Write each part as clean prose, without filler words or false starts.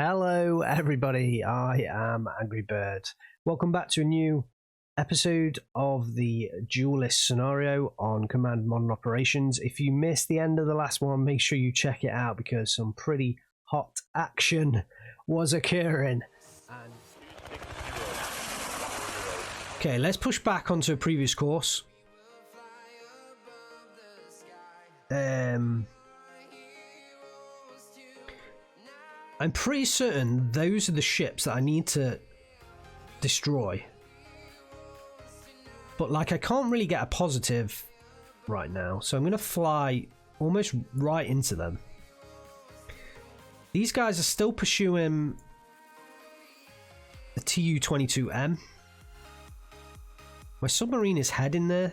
Hello everybody, I am Angry Bird. Welcome back to a new episode of the Duelists scenario on Command Modern Operations. If you missed the end of the last one, make sure you check it out because some pretty hot action was occurring. Okay, let's push back onto a previous course. I'm pretty certain those are the ships that I need to destroy. But like I can't really get a positive right now, so I'm going to fly almost right into them. These guys are still pursuing the Tu-22M. My submarine is heading there.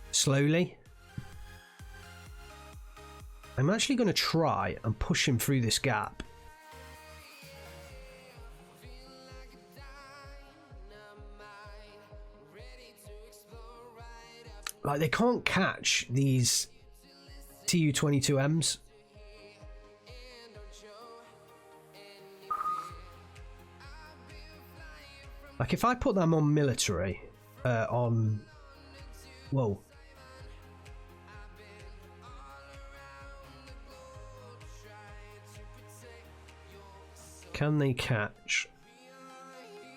Slowly. I'm actually going to try and push him through this gap. Like, they can't catch these Tu-22Ms. Like, if I put them on military, whoa. Can they catch?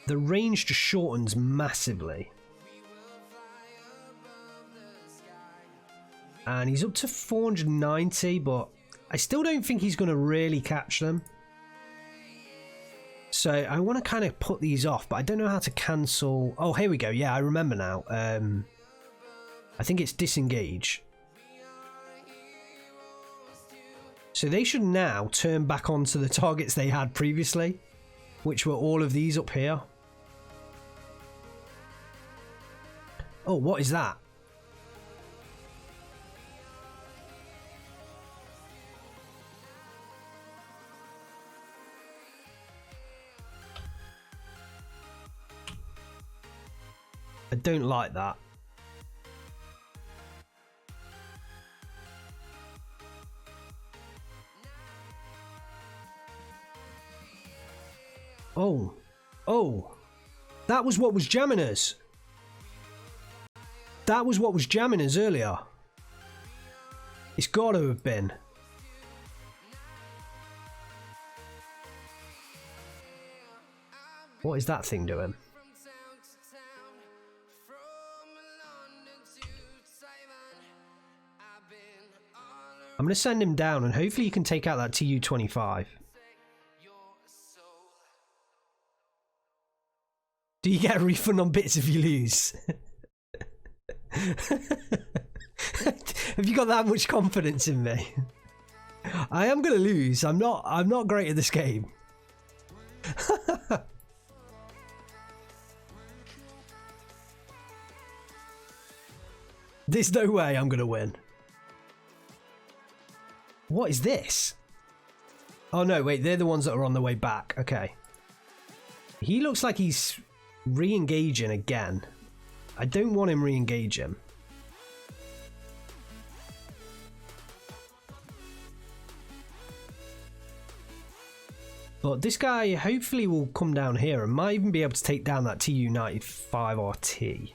The range just shortens massively. And he's up to 490, but I still don't think he's going to really catch them. So I want to kind of put these off, but I don't know how to cancel. Oh, here we go. Yeah, I remember now. I think it's disengage. So they should now turn back onto the targets they had previously, which were all of these up here. Oh, what is that? I don't like that. Oh, that was what was jamming us. That was what was jamming us earlier. It's got to have been. What is that thing doing? I'm going to send him down and hopefully he can take out that Tu-25. Do you get a refund on bits if you lose? Have you got that much confidence in me? I am going to lose. I'm not great at this game. There's no way I'm going to win. What is this? Oh no, wait, they're the ones that are on the way back. Okay. He looks like he's re-engaging again. I don't want him re-engaging. But this guy hopefully will come down here and might even be able to take down that Tu-95 RT. I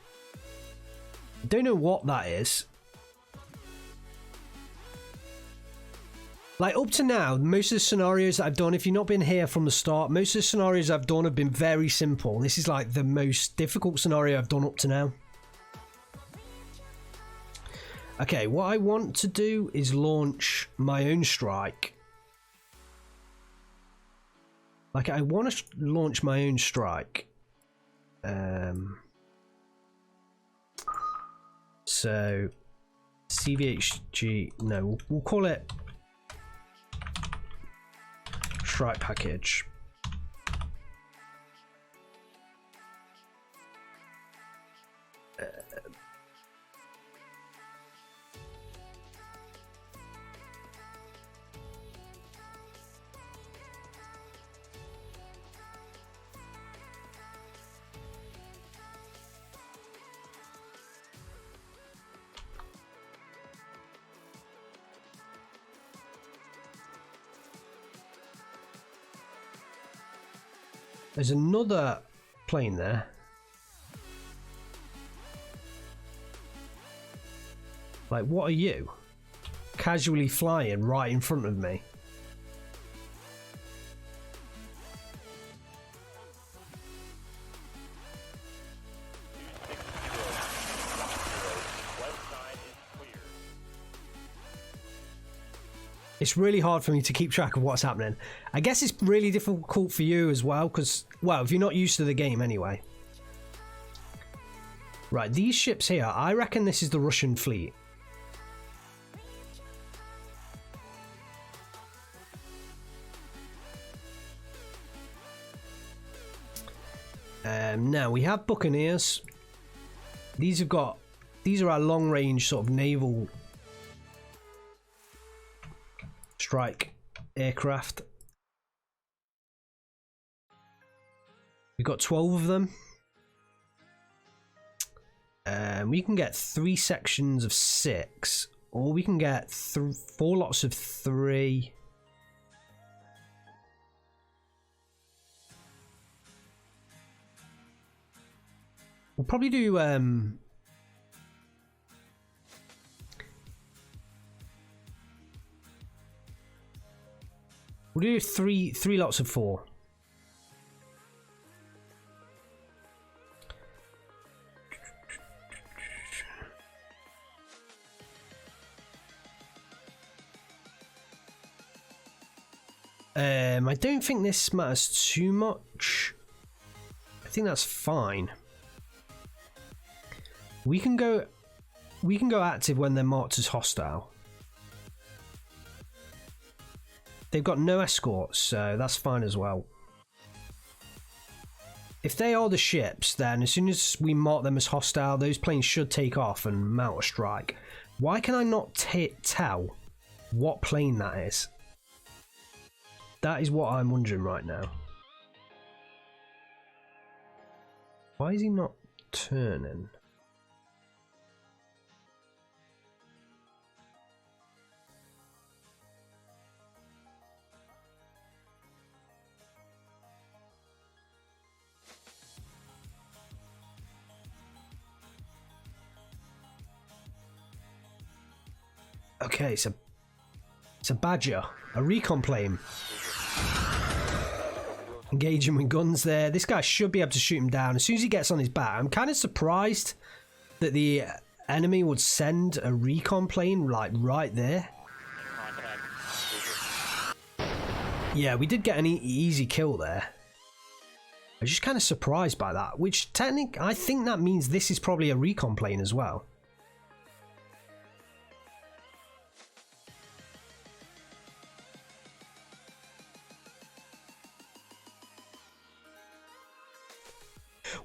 don't know what that is. Like, up to now, most of the scenarios that I've done, if you've not been here from the start, most of the scenarios I've done have been very simple. This is like the most difficult scenario I've done up to now. Okay, what I want to do is launch my own strike. Like, I want to launch my own strike. So, CVHG, no, we'll call it strike package. There's another plane there. Like, what are you? Casually flying right in front of me. It's really hard for me to keep track of what's happening. I guess it's really difficult for you as well, because, well, if you're not used to the game anyway. Right, these ships here, I reckon this is the Russian fleet. Now, we have Buccaneers. These are our long-range sort of naval strike aircraft. We've got 12 of them. We can get 3 sections of 6, or we can get 4 lots of 3. We'll probably do we'll do three lots of 4. I don't think this matters too much. I think that's fine. We can go active when they're marked as hostile. They've got no escorts, so that's fine as well. If they are the ships, then as soon as we mark them as hostile, those planes should take off and mount a strike. Why can I not tell what plane that is? That is what I'm wondering right now. Why is he not turning? Okay, it's a Badger, a recon plane. Engaging with guns there. This guy should be able to shoot him down as soon as he gets on his back. I'm kind of surprised that the enemy would send a recon plane like right there. Yeah, we did get an easy kill there. I'm just kind of surprised by that, which technically I think that means this is probably a recon plane as well.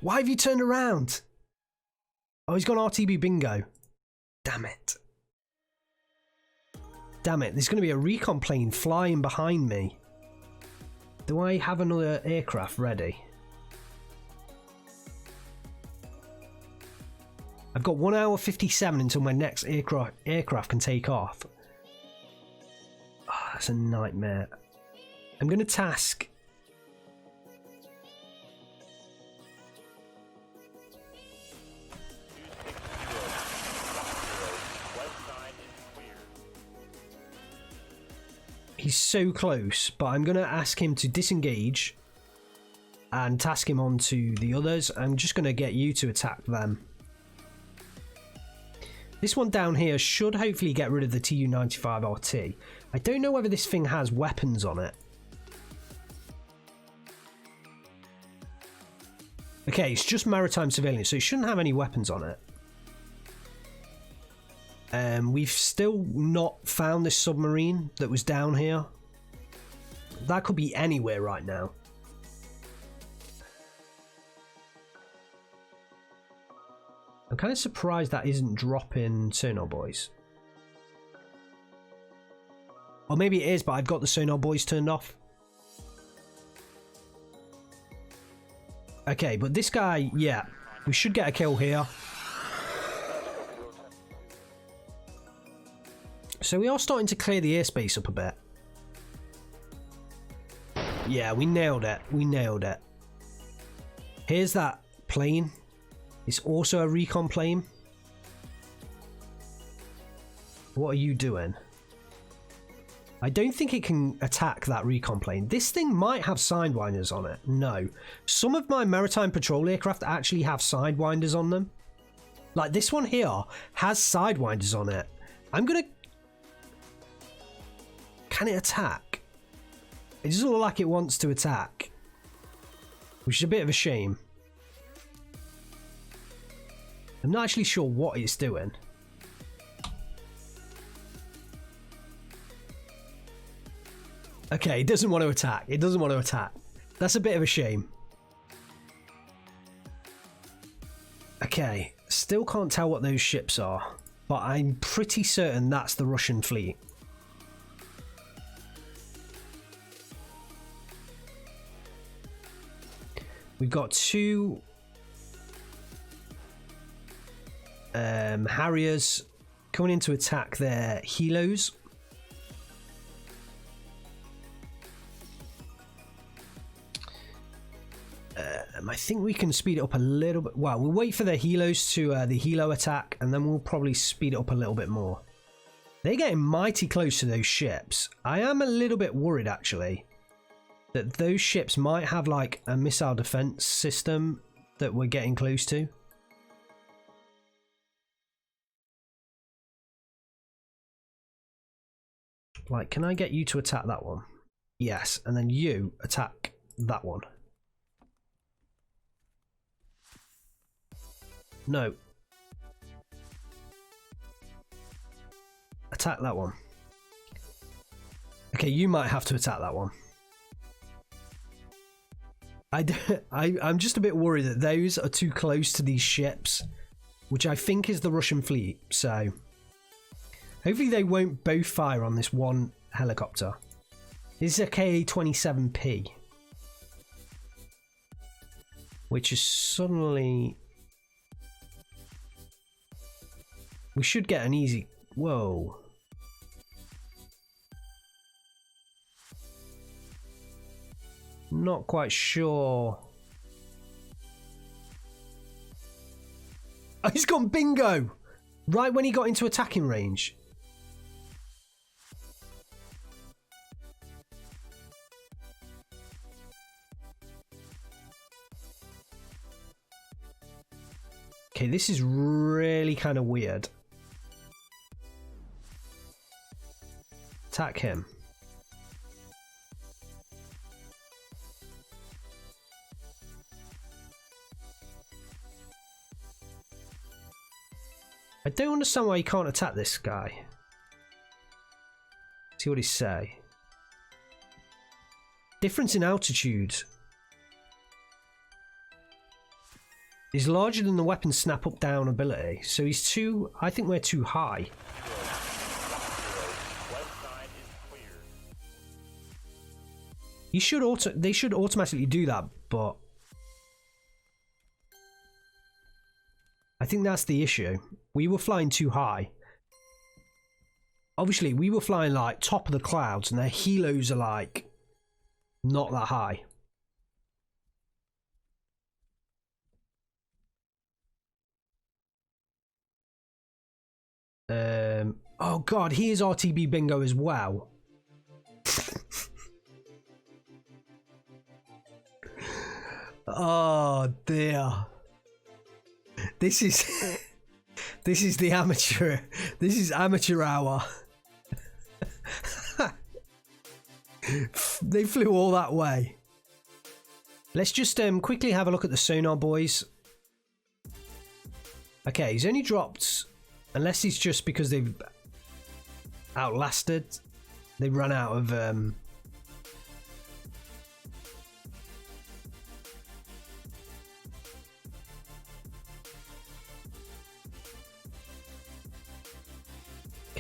Why have you turned around? Oh, he's gone RTB bingo. Damn it. Damn it, there's going to be a recon plane flying behind me. Do I have another aircraft ready? I've got 1 hour 57 until my next aircraft can take off. Oh, that's a nightmare. I'm going to task... He's so close, but I'm going to ask him to disengage and task him on to the others. I'm just going to get you to attack them. This one down here should hopefully get rid of the Tu-95RT. I don't know whether this thing has weapons on it. Okay, it's just maritime surveillance, so it shouldn't have any weapons on it. We've still not found this submarine that was down here. That could be anywhere right now. I'm kind of surprised that isn't dropping sonar buoys. Or maybe it is, but I've got the sonar buoys turned off. Okay, but this guy, yeah, we should get a kill here. So we are starting to clear the airspace up a bit. Yeah, we nailed it. We nailed it. Here's that plane. It's also a recon plane. What are you doing? I don't think it can attack that recon plane. This thing might have sidewinders on it. No. Some of my maritime patrol aircraft actually have sidewinders on them. Like this one here has sidewinders on it. I'm gonna... Can it attack? It doesn't look like it wants to attack, which is a bit of a shame. I'm not actually sure what it's doing. Okay, it doesn't want to attack. It doesn't want to attack. That's a bit of a shame. Okay, still can't tell what those ships are, but I'm pretty certain that's the Russian fleet. We've got two Harriers coming in to attack their helos. I think we can speed it up a little bit. Well, we'll wait for the helos to the helo attack, and then we'll probably speed it up a little bit more. They're getting mighty close to those ships. I am a little bit worried, actually, that those ships might have like a missile defense system that we're getting close to. Like, can I get you to attack that one? Yes, and then you attack that one. No. Attack that one. Okay, you might have to attack that one. I'm just a bit worried that those are too close to these ships, which I think is the Russian fleet, so hopefully they won't both fire on this one helicopter. This is a Ka-27P, which is suddenly... We should get an easy... Whoa. Not quite sure. Oh, he's gone bingo! Right when he got into attacking range. Okay, this is really kind of weird. Attack him. I don't understand why you can't attack this guy. See what he say. Difference in altitude is larger than the weapon's snap up down ability, so he's too... I think we're too high. You should they should automatically do that, but I think that's the issue. We were flying too high. Obviously, we were flying like top of the clouds, and their helos are like not that high. Oh god, he is RTB bingo as well. Oh dear. This is this is the amateur. This is amateur hour. They flew all that way. Let's just quickly have a look at the sonar, boys. Okay, he's only dropped, unless it's just because they've outlasted. They run out of okay,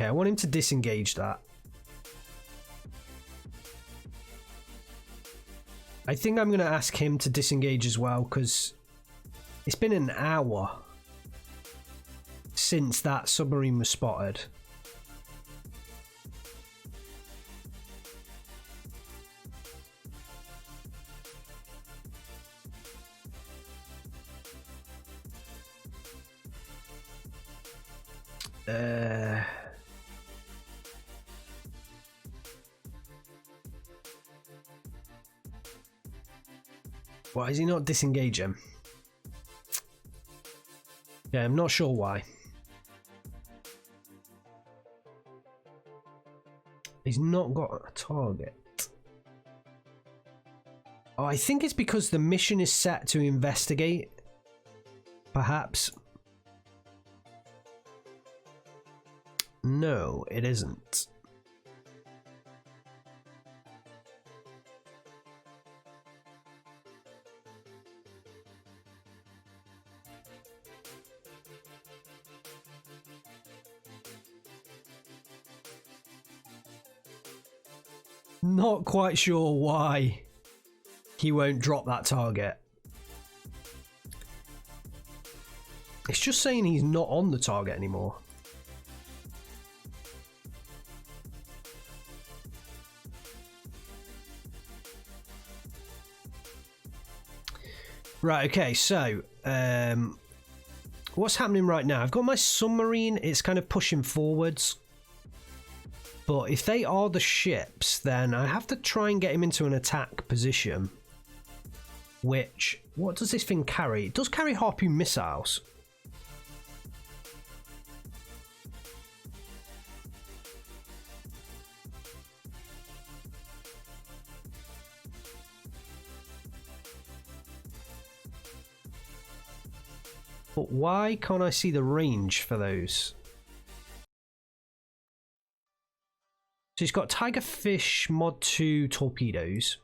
I want him to disengage that. I think I'm going to ask him to disengage as well, because it's been an hour since that submarine was spotted. Why is he not disengaging? Yeah, I'm not sure why. He's not got a target. Oh, I think it's because the mission is set to investigate. Perhaps. No, it isn't. Not quite sure why he won't drop that target. It's just saying he's not on the target anymore. Right, okay, so what's happening right now? I've got my submarine, it's kind of pushing forwards. But if they are the ships, then I have to try and get him into an attack position. Which, what does this thing carry? It does carry harpoon missiles. But why can't I see the range for those? So he's got Tigerfish Mod 2 torpedoes.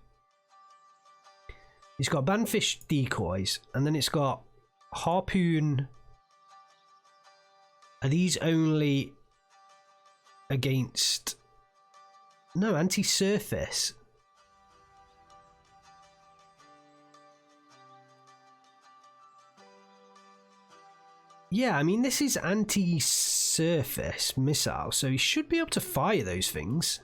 He's got Banfish decoys. And then it's got Harpoon. Are these only against... No, anti-surface. Yeah, I mean, this is anti-surface missile, so he should be able to fire those things.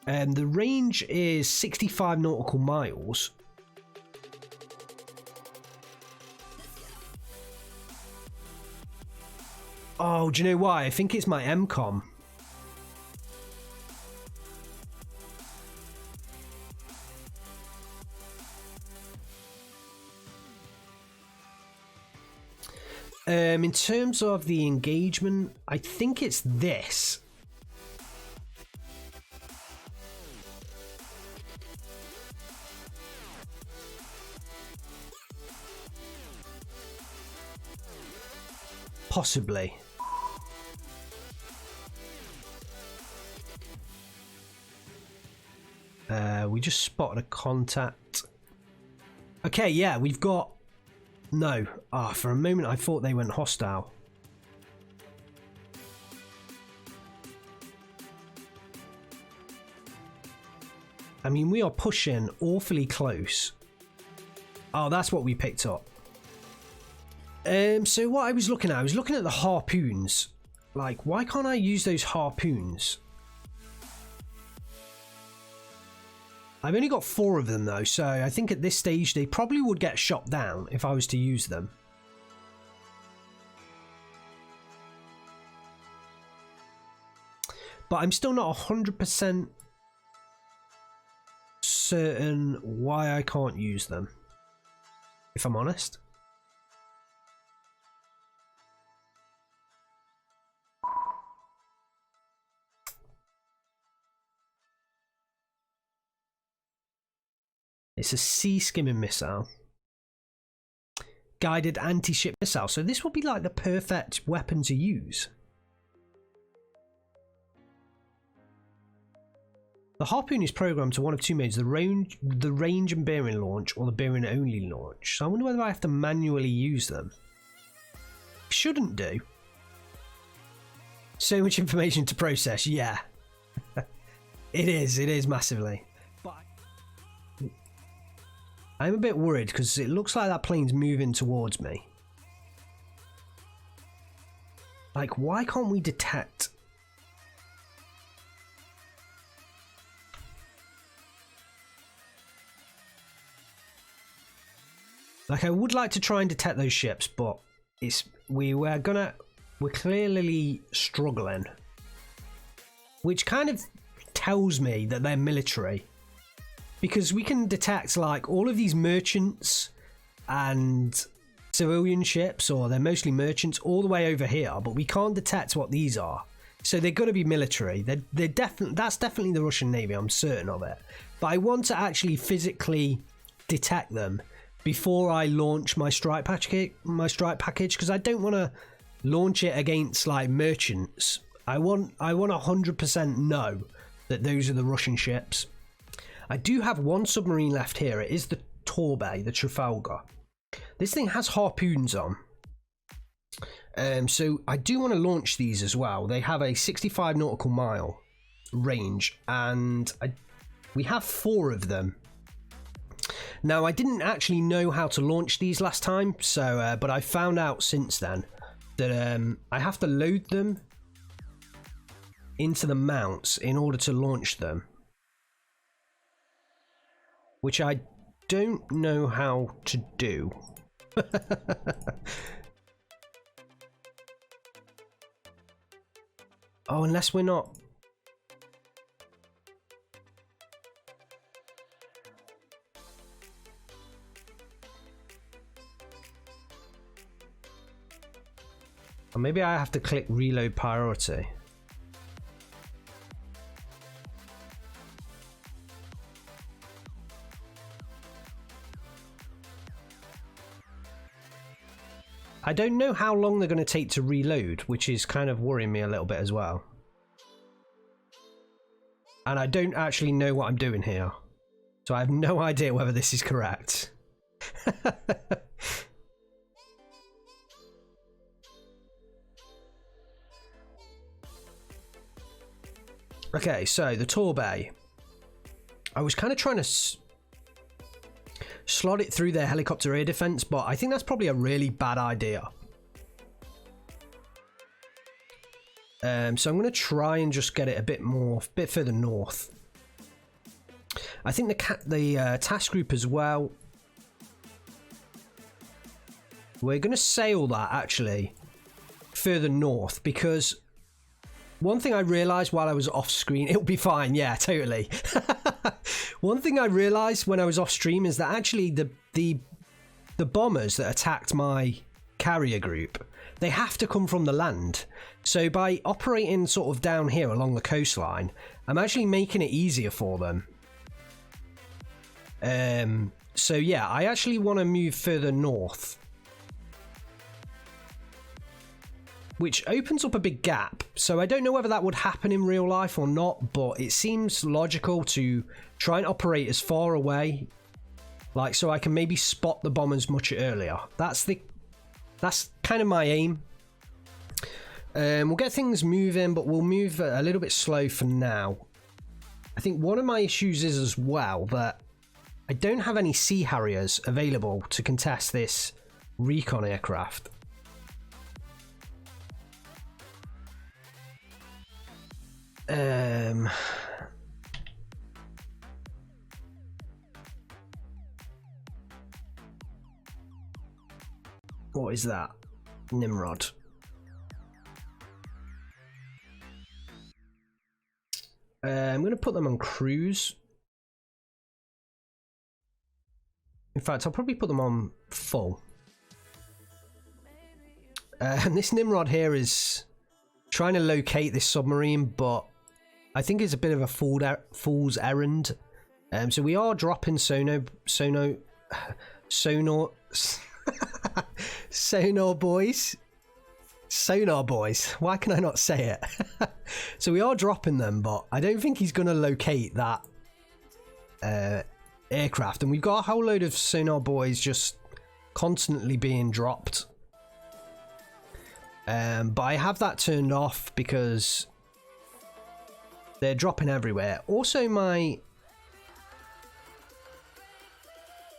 The range is 65 nautical miles. Oh, do you know why? I think it's my MCOM. In terms of the engagement, I think it's this. Possibly. We just spotted a contact. Okay, yeah, we've got... No. Ah, for a moment I thought they went hostile. I mean, we are pushing awfully close. Oh, that's what we picked up. So what I was looking at the harpoons. Like, why can't I use those harpoons? I've only got 4 of them though, so I think at this stage they probably would get shot down if I was to use them. But I'm still not 100% certain why I can't use them, if I'm honest. It's a sea skimming missile. Guided anti-ship missile. So this will be like the perfect weapon to use. The harpoon is programmed to one of 2 modes, the range and bearing launch, or the bearing only launch. So I wonder whether I have to manually use them. Shouldn't do. So much information to process, yeah. It is massively. I'm a bit worried because it looks like that plane's moving towards me. Like, why can't we detect? Like, I would like to try and detect those ships, but we're clearly struggling, which kind of tells me that they're military, because we can detect like all of these merchants and civilian ships, or they're mostly merchants, all the way over here, but we can't detect what these are. So they're going to be military. They're definitely, that's definitely the Russian Navy. I'm certain of it. But I want to actually physically detect them before I launch my strike package. Because I don't want to launch it against like merchants. I want 100% know that those are the Russian ships. I do have one submarine left here. It is the Torbay, the Trafalgar. This thing has harpoons on. So I do want to launch these as well. They have a 65 nautical mile range, and we have 4 of them. Now, I didn't actually know how to launch these last time, so but I found out since then that I have to load them into the mounts in order to launch them, which I don't know how to do. Oh, unless we're not. Or maybe I have to click reload priority. I don't know how long they're going to take to reload, which is kind of worrying me a little bit as well. And I don't actually know what I'm doing here. So I have no idea whether this is correct. Okay, so the Torbay. I was kind of trying to slot it through their helicopter air defense, but I think that's probably a really bad idea. So I'm going to try and just get it a bit further north. I think the task group as well. We're going to sail that actually further north, because one thing I realized while I was off screen, it'll be fine. Yeah, totally. One thing I realized when I was off stream is that actually the bombers that attacked my carrier group, they have to come from the land. So by operating sort of down here along the coastline, I'm actually making it easier for them. So yeah, I actually want to move further north, which opens up a big gap. So I don't know whether that would happen in real life or not, but it seems logical to try and operate as far away, like so I can maybe spot the bombers much earlier. That's kind of my aim. We'll get things moving, but we'll move a little bit slow for now. I think one of my issues is as well that I don't have any Sea Harriers available to contest this recon aircraft. What is that? Nimrod. I'm going to put them on cruise. In fact, I'll probably put them on full. And this Nimrod here is trying to locate this submarine, but I think it's a bit of a fool's errand. So we are dropping sonar boys. Sonar boys. Why can I not say it? So we are dropping them, but I don't think he's going to locate that aircraft. And we've got a whole load of sonar boys just constantly being dropped. But I have that turned off because they're dropping everywhere. Also, my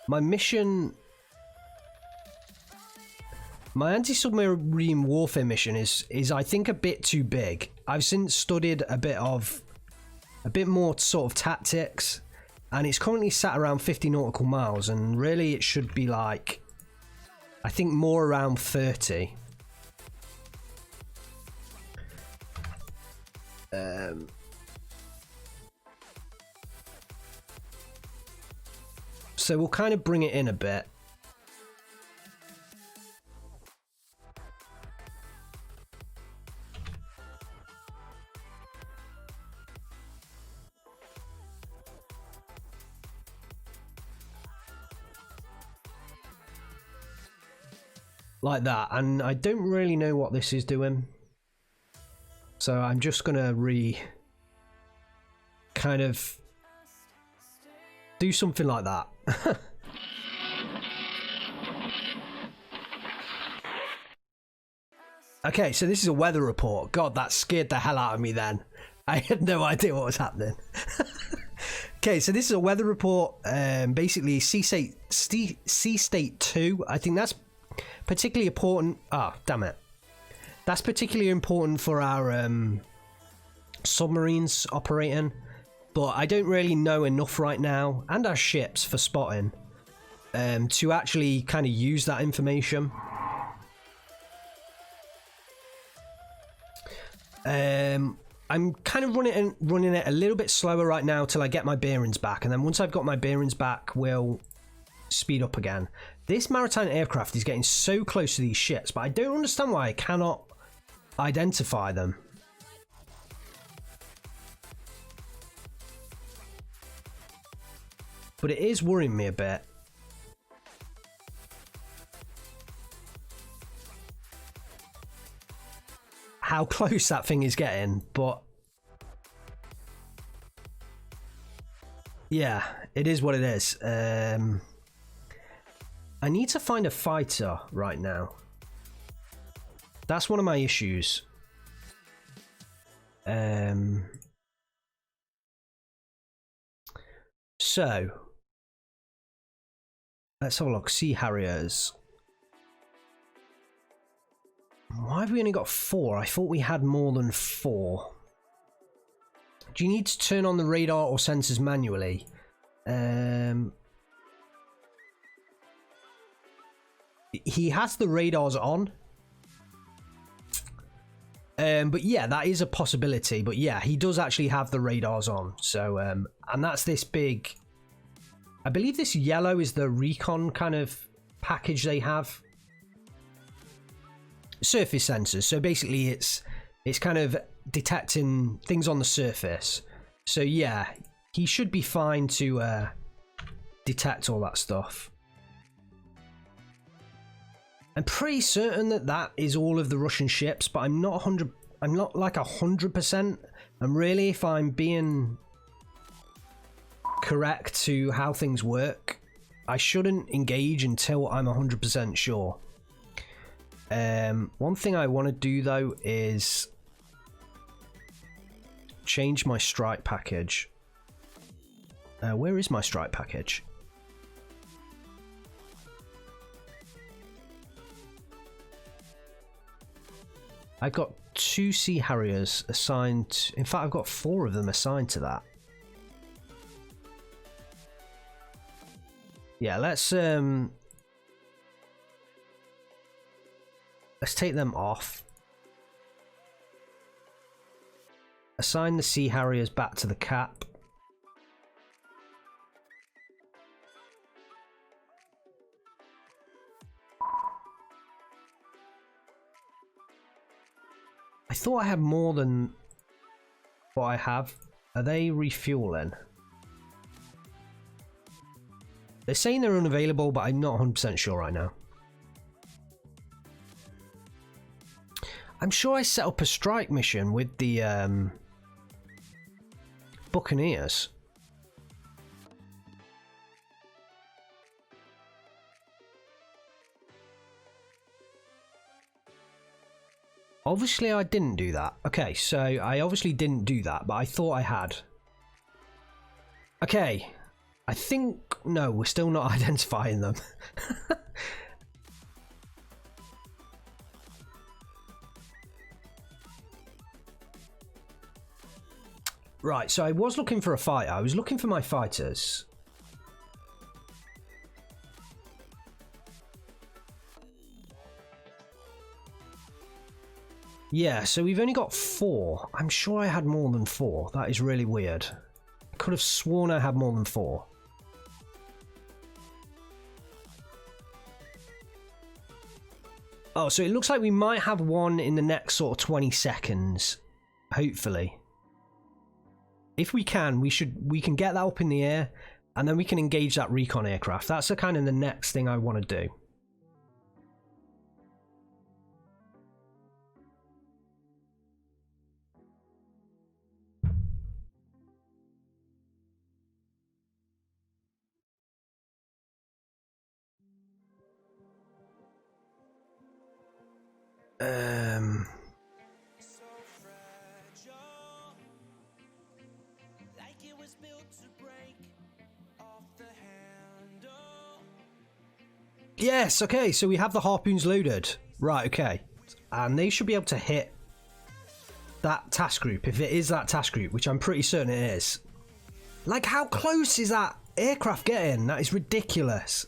mission, my anti-submarine warfare mission is I think a bit too big. I've since studied a bit more sort of tactics, and it's currently sat around 50 nautical miles, and really it should be like I think more around 30. So we'll kind of bring it in a bit. Like that, and I don't really know what this is doing, so I'm just gonna kind of do something like that. Okay, so this is a weather report. God, that scared the hell out of me then. I had no idea what was happening. Okay, so this is a weather report, basically sea state 2. I think that's particularly important. Ah, damn it. That's particularly important for our submarines operating, but I don't really know enough right now, and our ships for spotting, to actually kind of use that information. I'm kind of running it a little bit slower right now till I get my bearings back, and then once I've got my bearings back, we'll speed up again. This maritime aircraft is getting so close to these ships, but I don't understand why I cannot identify them. But it is worrying me a bit. How close that thing is getting, but yeah, it is what it is. I need to find a fighter right now. That's one of my issues. So let's have a look. Sea Harriers. Why have we only got 4? I thought we had more than 4. Do you need to turn on the radar or sensors manually? He has the radars on. But yeah, that is a possibility. But yeah, he does actually have the radars on. So, and that's this big... I believe this yellow is the recon kind of package they have. Surface sensors. So basically it's kind of detecting things on the surface. So yeah, he should be fine to detect all that stuff. I'm pretty certain that that is all of the Russian ships, but I'm not like 100%. And really, if I'm being correct to how things work, I shouldn't engage until I'm 100% sure. One thing I want to do though is change my strike package. Where is my strike package? I've got 2 Sea Harriers assigned. In fact, I've got 4 of them assigned to that. Yeah, let's take them off. Assign the Sea Harriers back to the cap. I thought I had more than what I have. Are they refueling? They're saying they're unavailable, but I'm not 100% sure right now. I'm sure I set up a strike mission with the Buccaneers. Obviously I didn't do that. Okay, so I obviously didn't do that, but I thought I had. Okay, I think... No, we're still not identifying them. Right, so I was looking for a fighter. I was looking for my fighters. Yeah, so we've only got 4. I'm sure I had more than 4. That is really weird. I could have sworn I had more than 4. Oh, so it looks like we might have one in the next sort of 20 seconds. Hopefully. If we can, we can get that up in the air, and then we can engage that recon aircraft. That's the kind of the next thing I want to do. Yes, okay, so we have the harpoons loaded. Right, okay. And they should be able to hit that task group, if it is that task group, which I'm pretty certain it is. Like, how close is that aircraft getting? That is ridiculous.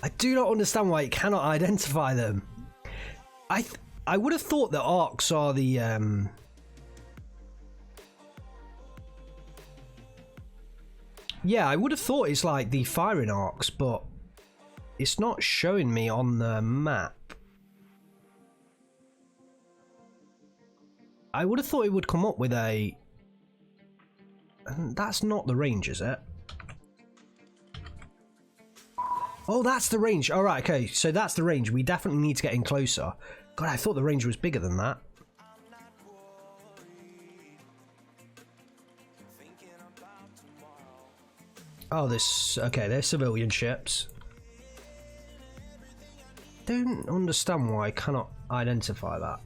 I do not understand why it cannot identify them. I would have thought the arcs are the... Yeah, I would have thought it's like the firing arcs, but it's not showing me on the map. I would have thought it would come up with a... That's not the range, is it? Oh, that's the range. All right, okay, so that's the range. We definitely need to get in closer. God, I thought the range was bigger than that. Oh, okay, they're civilian ships. Don't understand why I cannot identify that.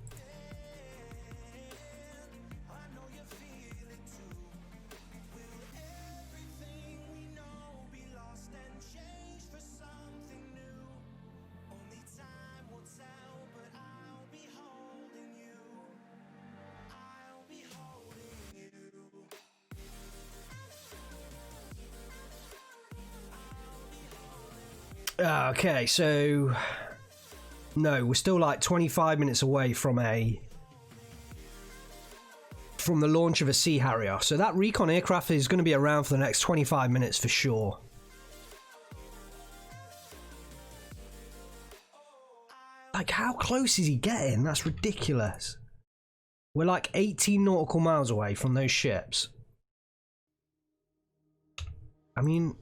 Okay, so no, we're still like 25 minutes away from the launch of a Sea Harrier. So that recon aircraft is going to be around for the next 25 minutes for sure. Like, how close is he getting? That's ridiculous. We're like 18 nautical miles away from those ships. I mean...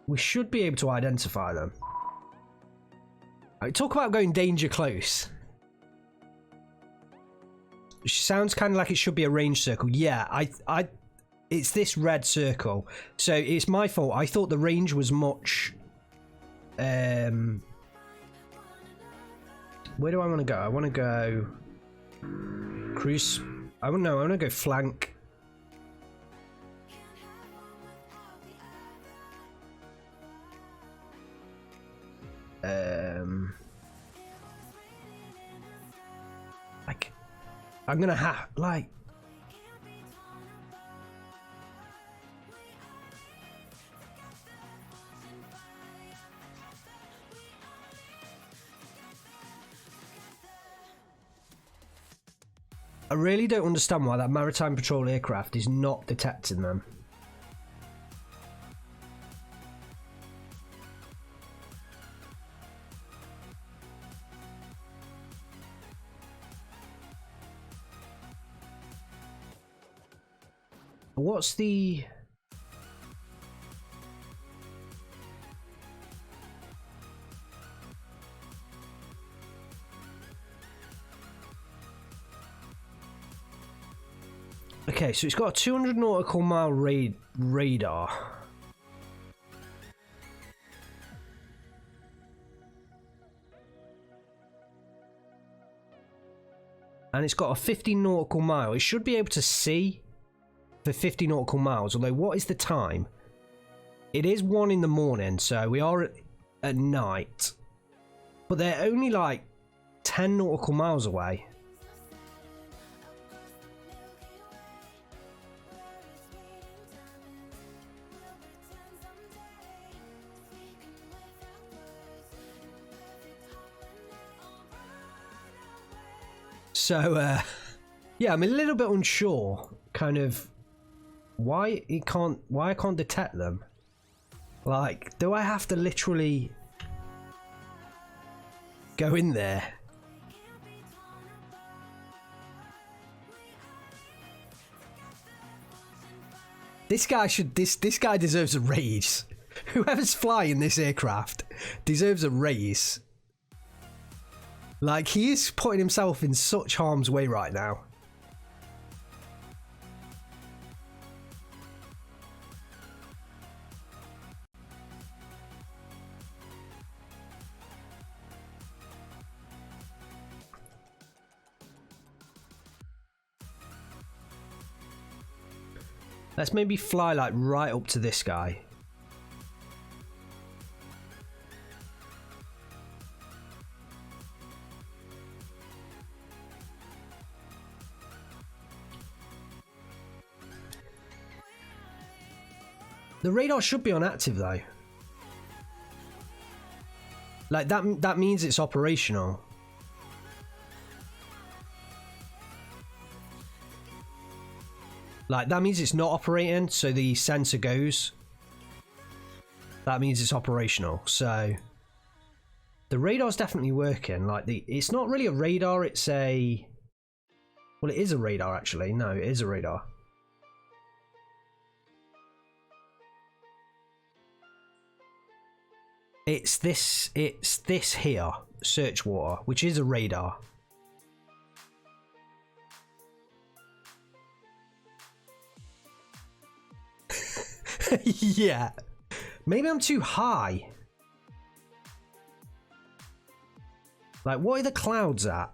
we should be able to identify them. Talk about going danger close. It sounds kind of like it should be a range circle. Yeah, it's this red circle. So it's my fault. I thought the range was much... where do I want to go? I want to go... cruise... I want to go flank... like, I'm gonna have, like... I really don't understand why that maritime patrol aircraft is not detecting them. What's the... Okay, so it's got a 200 nautical mile radar. And it's got a 50 nautical mile. It should be able to see for 50 nautical miles, although what is the time? It is 1 in the morning, so we are at night. But they're only like 10 nautical miles away. So, yeah, I'm a little bit unsure, kind of, why I can't detect them. Like, do I have to literally go in there? This guy deserves a raise. Whoever's flying this aircraft deserves a raise. Like, he is putting himself in such harm's way right now. Let's maybe fly like right up to this guy. The radar should be on active though. Like that means it's operational. Like, that means it's not operating, so the sensor goes. That means it's operational. So the radar's definitely working. Like, it's not really a radar, it's a... Well, it is a radar, actually. No, it is a radar. It's this here, search water, which is a radar. Yeah. Maybe I'm too high. Like, what are the clouds at?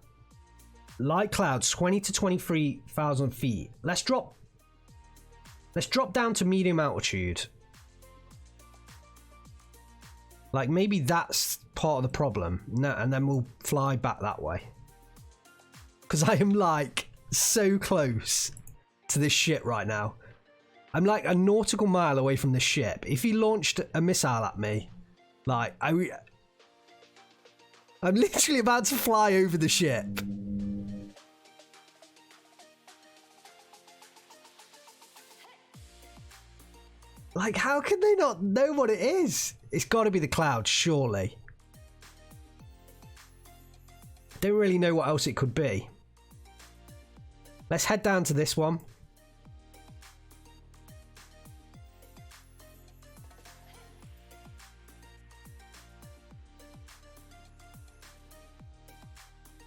Light clouds, 20 to 23,000 feet. Let's drop down to medium altitude. Like, maybe that's part of the problem. No, and then we'll fly back that way. Because I am, like, so close to this shit right now. I'm like a nautical mile away from the ship. If he launched a missile at me, like, I'm literally about to fly over the ship. Like, how can they not know what it is? It's got to be the clouds, surely. Don't really know what else it could be. Let's head down to this one.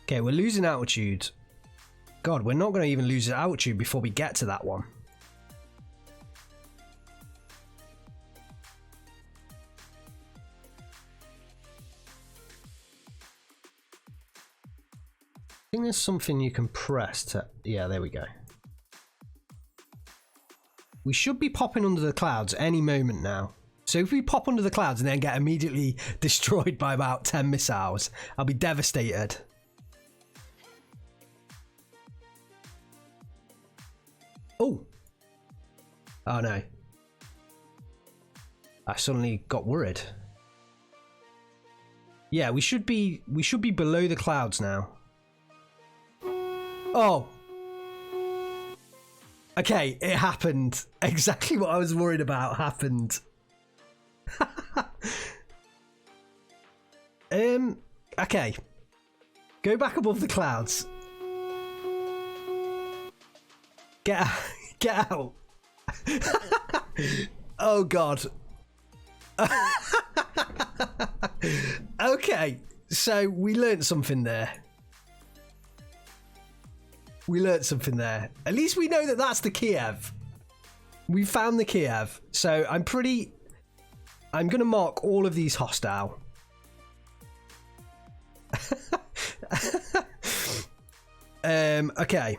Okay, we're losing altitude. God, we're not going to even lose altitude before we get to that one. I think there's something you can press to... Yeah, there we go. We should be popping under the clouds any moment now. So if we pop under the clouds and then get immediately destroyed by about 10 missiles, I'll be devastated. Oh. Oh no. I suddenly got worried. Yeah, we should be below the clouds now. Oh. Okay, it happened. Exactly what I was worried about happened. Okay. Go back above the clouds. Get out. Get out. Oh god. Okay, so we learnt something there. We learnt something there. At least we know that that's the Kiev. We found the Kiev. So I'm going to mark all of these hostile. Okay.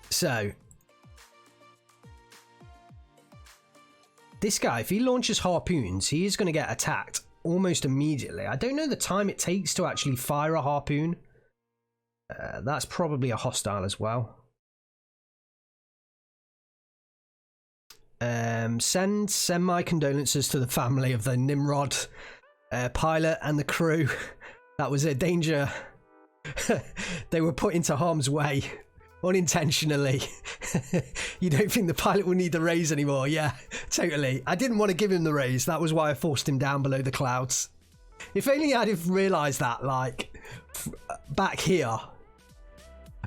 So this guy, if he launches harpoons, he is going to get attacked almost immediately. I don't know the time it takes to actually fire a harpoon. That's probably a hostile as well. Send my condolences to the family of the Nimrod pilot and the crew. That was a danger they were put into harm's way unintentionally. You don't think the pilot will need the raise anymore? Yeah, totally. I didn't want to give him the raise. That was why I forced him down below the clouds. If only I'd have realised that, like, back here.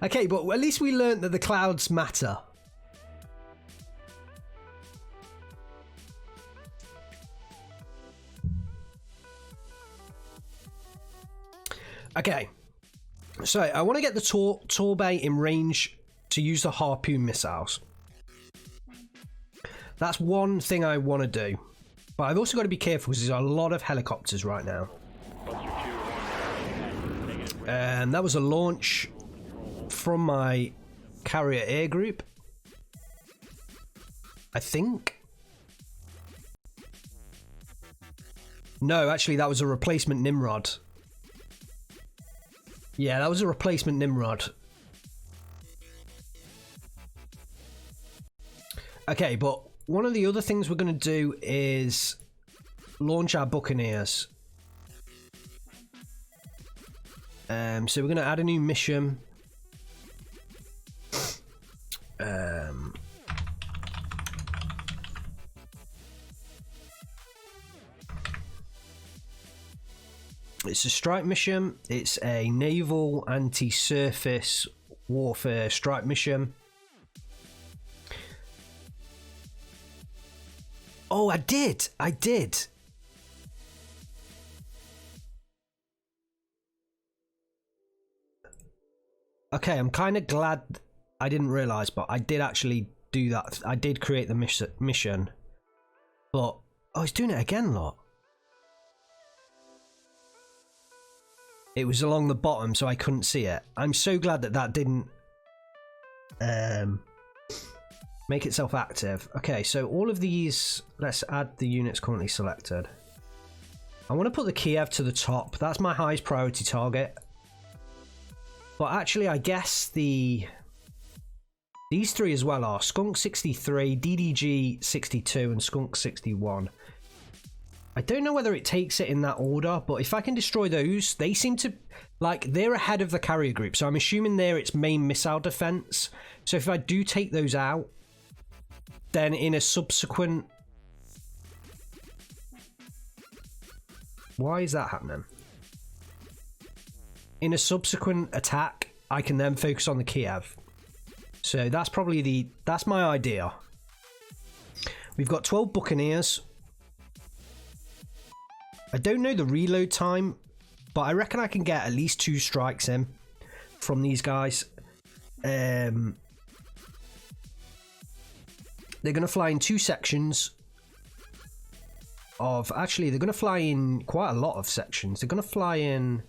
Okay, but at least we learnt that the clouds matter. Okay, so I want to get the Torbay in range to use the harpoon missiles. That's one thing I want to do. But I've also got to be careful because there's a lot of helicopters right now. And that was a launch from my carrier air group, I think. No, actually that was a replacement Nimrod. Yeah, that was a replacement Nimrod. Okay, but one of the other things we're going to do is launch our Buccaneers. So we're going to add a new mission. It's a strike mission. It's a naval anti-surface warfare strike mission. Oh, I did. Okay, I'm kind of glad I didn't realise, but I did actually do that. I did create the mission. But, oh, he's doing it again, lot. It was along the bottom, so I couldn't see it. I'm so glad that that didn't make itself active. Okay, so all of these, let's add the units currently selected. I want to put the Kiev to the top. That's my highest priority target. But actually, I guess these three as well are Skunk 63, DDG 62, and Skunk 61. I don't know whether it takes it in that order, but if I can destroy those, they seem to, like, they're ahead of the carrier group, so I'm assuming they're its main missile defense. So if I do take those out, then in a subsequent... Why is that happening? In a subsequent attack, I can then focus on the Kiev. So that's probably that's my idea. We've got 12 Buccaneers. I don't know the reload time, but I reckon I can get at least 2 strikes in from these guys. They're going to fly in 2 sections of... Actually, they're going to fly in quite a lot of sections. They're going to fly in...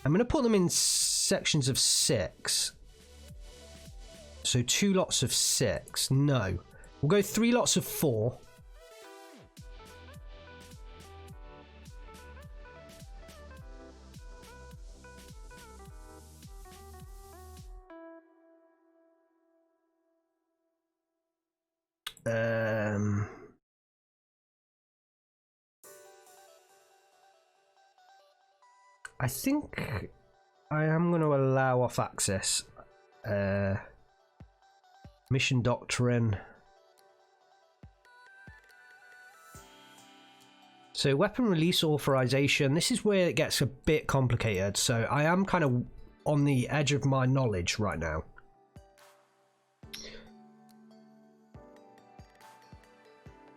I'm going to put them in sections of 6. So 2 lots of 6. No. We'll go 3 lots of 4. I think I am going to allow off access. Mission doctrine. So weapon release authorization. This is where it gets a bit complicated. So I am kind of on the edge of my knowledge right now.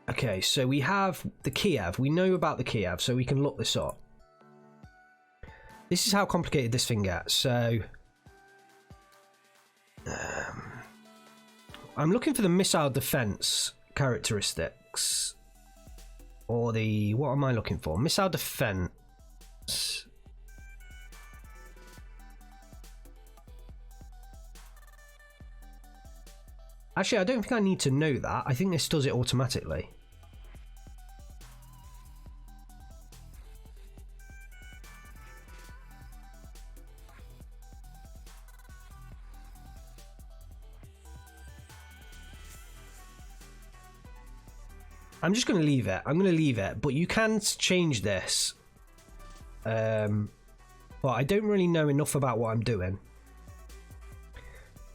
Okay, so we have the Kiev. We know about the Kiev, so we can look this up. This is how complicated this thing gets. So I'm looking for the missile defense characteristics, or the, what am I looking for? Missile defense. Actually, I don't think I need to know that. I think this does it automatically. I'm just going to leave it. I'm going to leave it, but you can change this. but I don't really know enough about what I'm doing.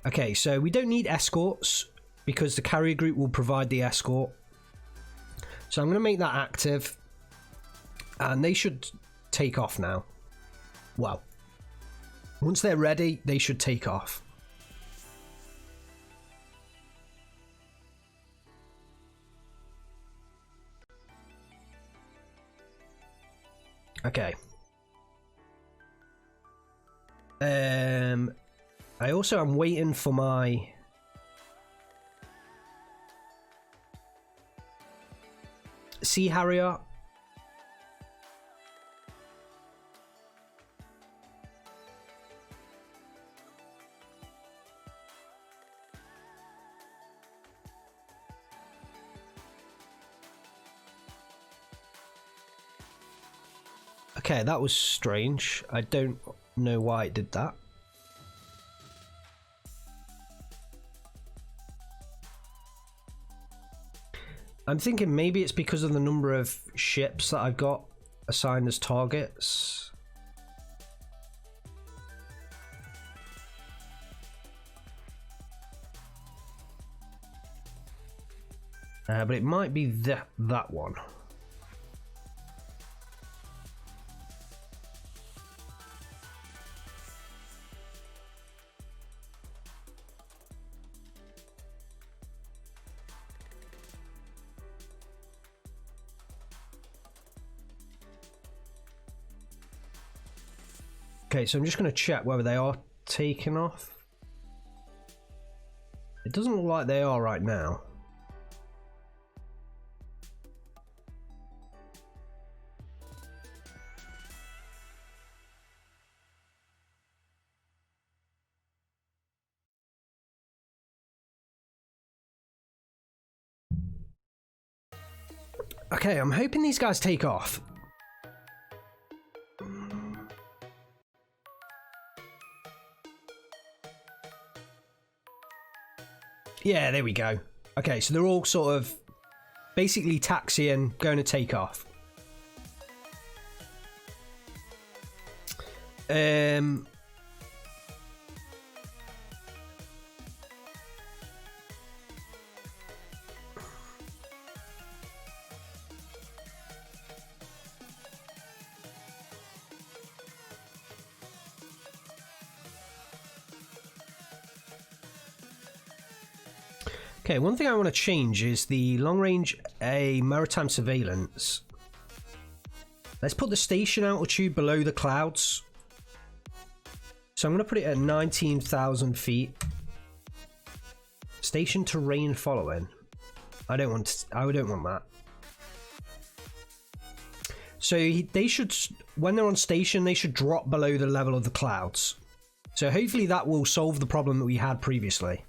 Okay, so we don't need escorts because the carrier group will provide the escort. So I'm going to make that active, and they should take off now. Well, once they're ready, they should take off. Okay. I also am waiting for my Sea Harrier. Okay, that was strange. I don't know why it did that. I'm thinking maybe it's because of the number of ships that I've got assigned as targets. But it might be that one. Okay, so I'm just going to check whether they are taking off. It doesn't look like they are right now. Okay, I'm hoping these guys take off. Yeah, there we go. Okay, so they're all sort of basically taxiing, going to take off. Okay, one thing I want to change is the long-range maritime surveillance. Let's put the station altitude below the clouds. So I'm going to put it at 19,000 feet. Station terrain following. I don't want that. So they should, when they're on station, they should drop below the level of the clouds. So hopefully that will solve the problem that we had previously.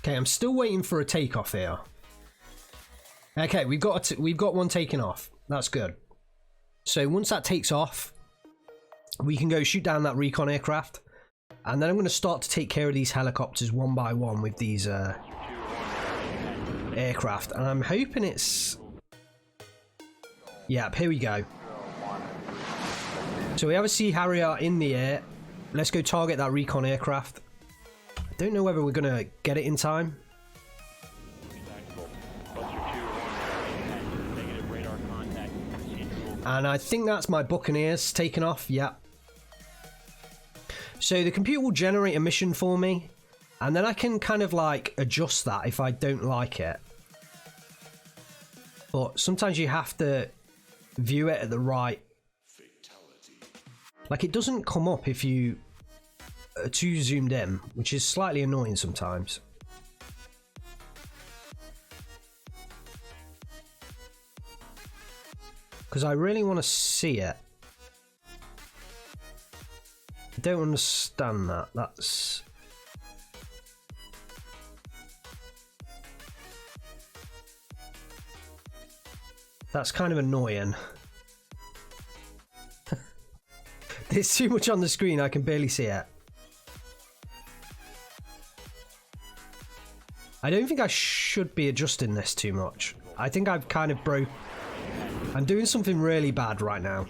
Okay, I'm still waiting for a takeoff here. Okay, we've got one taking off. That's good. So once that takes off, we can go shoot down that recon aircraft, and then I'm going to start to take care of these helicopters one by one with these aircraft. And I'm hoping it's... Yeah, here we go. So we have a Sea Harrier in the air. Let's go target that recon aircraft. I don't know whether we're going to get it in time. And I think that's my Buccaneers taking off. Yeah. So the computer will generate a mission for me, and then I can kind of like adjust that if I don't like it. But sometimes you have to view it at the right... Like, it doesn't come up if you are too zoomed in, which is slightly annoying sometimes. Because I really want to see it. I don't understand that. That's kind of annoying. There's too much on the screen, I can barely see it. I don't think I should be adjusting this too much. I think I've kind of broke... I'm doing something really bad right now.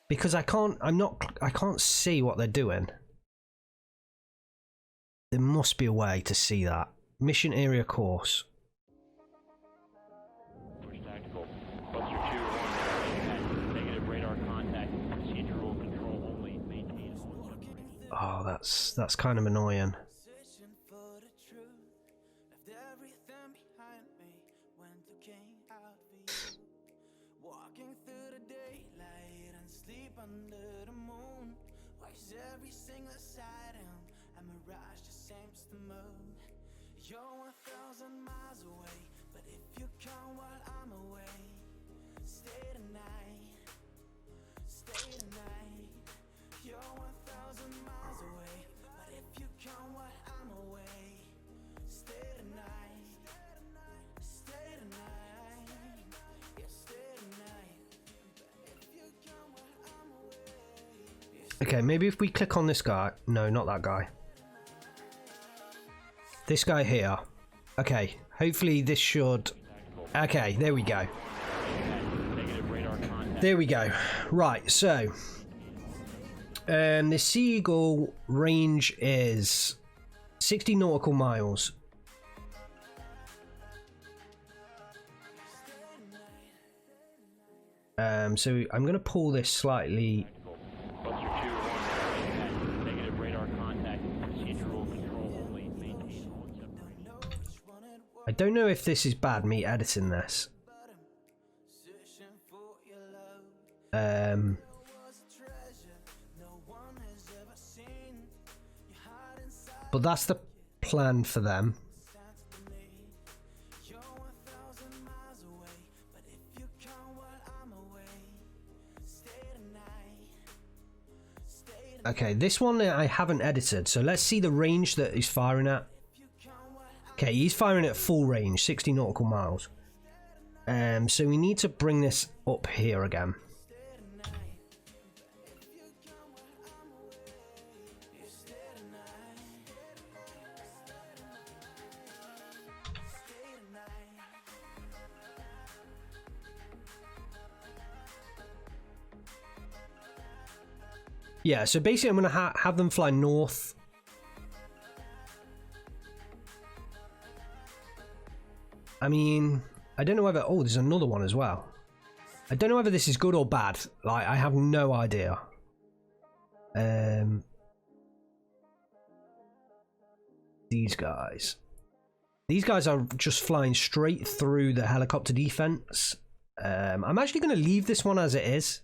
Because I can't see what they're doing. There must be a way to see that. Mission area course. Oh, that's kind of annoying. Okay, maybe if we click on this guy. No, not that guy. This guy here. Okay, hopefully this should... Okay, there we go. There we go. Right, so... the Seagull range is 60 nautical miles. So I'm going to pull this slightly... I don't know if this is bad, me editing this. But that's the plan for them. Okay, this one I haven't edited, so let's see the range that he's firing at. Okay, he's firing at full range, 60 nautical miles. So we need to bring this up here again. Yeah, so basically I'm going to have them fly north. I mean, I don't know whether... Oh, there's another one as well. I don't know whether this is good or bad. Like, I have no idea. These guys. These guys are just flying straight through the helicopter defense. I'm actually going to leave this one as it is,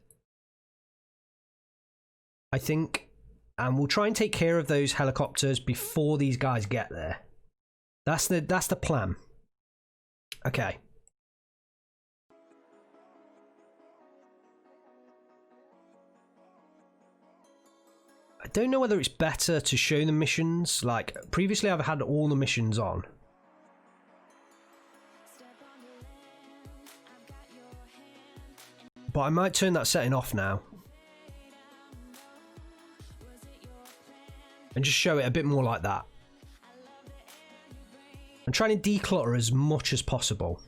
I think. And we'll try and take care of those helicopters before these guys get there. That's the plan. Okay. I don't know whether it's better to show the missions. Like, previously I've had all the missions on. But I might turn that setting off now. And just show it a bit more like that. I'm trying to declutter as much as possible.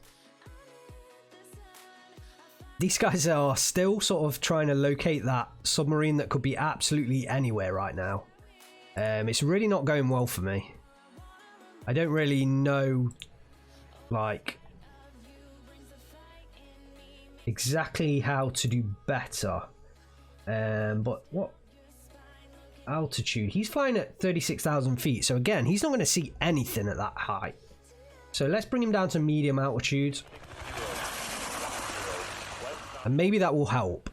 These guys are still sort of trying to locate that submarine that could be absolutely anywhere right now. It's really not going well for me. I don't really know, like, exactly how to do better. But what altitude? He's flying at 36,000 feet. So again, he's not going to see anything at that height. So let's bring him down to medium altitude. And maybe that will help.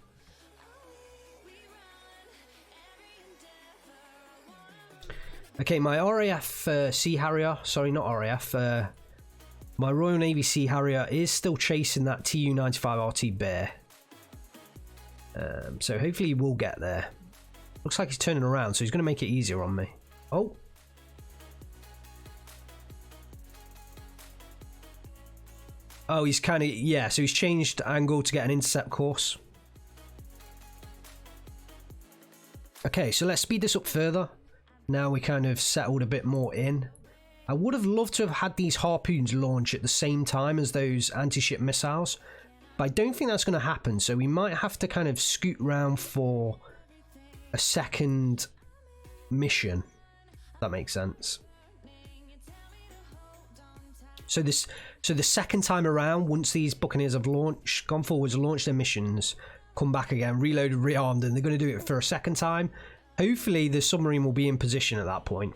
Okay, my RAF Sea Harrier, sorry, not RAF, my Royal Navy Sea Harrier is still chasing that Tu-95 RT Bear. So hopefully we'll get there. Looks like he's turning around, so he's going to make it easier on me. Oh. Oh, he's kind of, yeah, so he's changed angle to get an intercept course. Okay, so let's speed this up further. Now we kind of settled a bit more in. I would have loved to have had these harpoons launch at the same time as those anti-ship missiles, but I don't think that's going to happen, so we might have to kind of scoot round for a second mission, if that makes sense. So the second time around, once these Buccaneers have gone forwards, launched their missions, come back again, reloaded, rearmed, and they're going to do it for a second time. Hopefully the submarine will be in position at that point.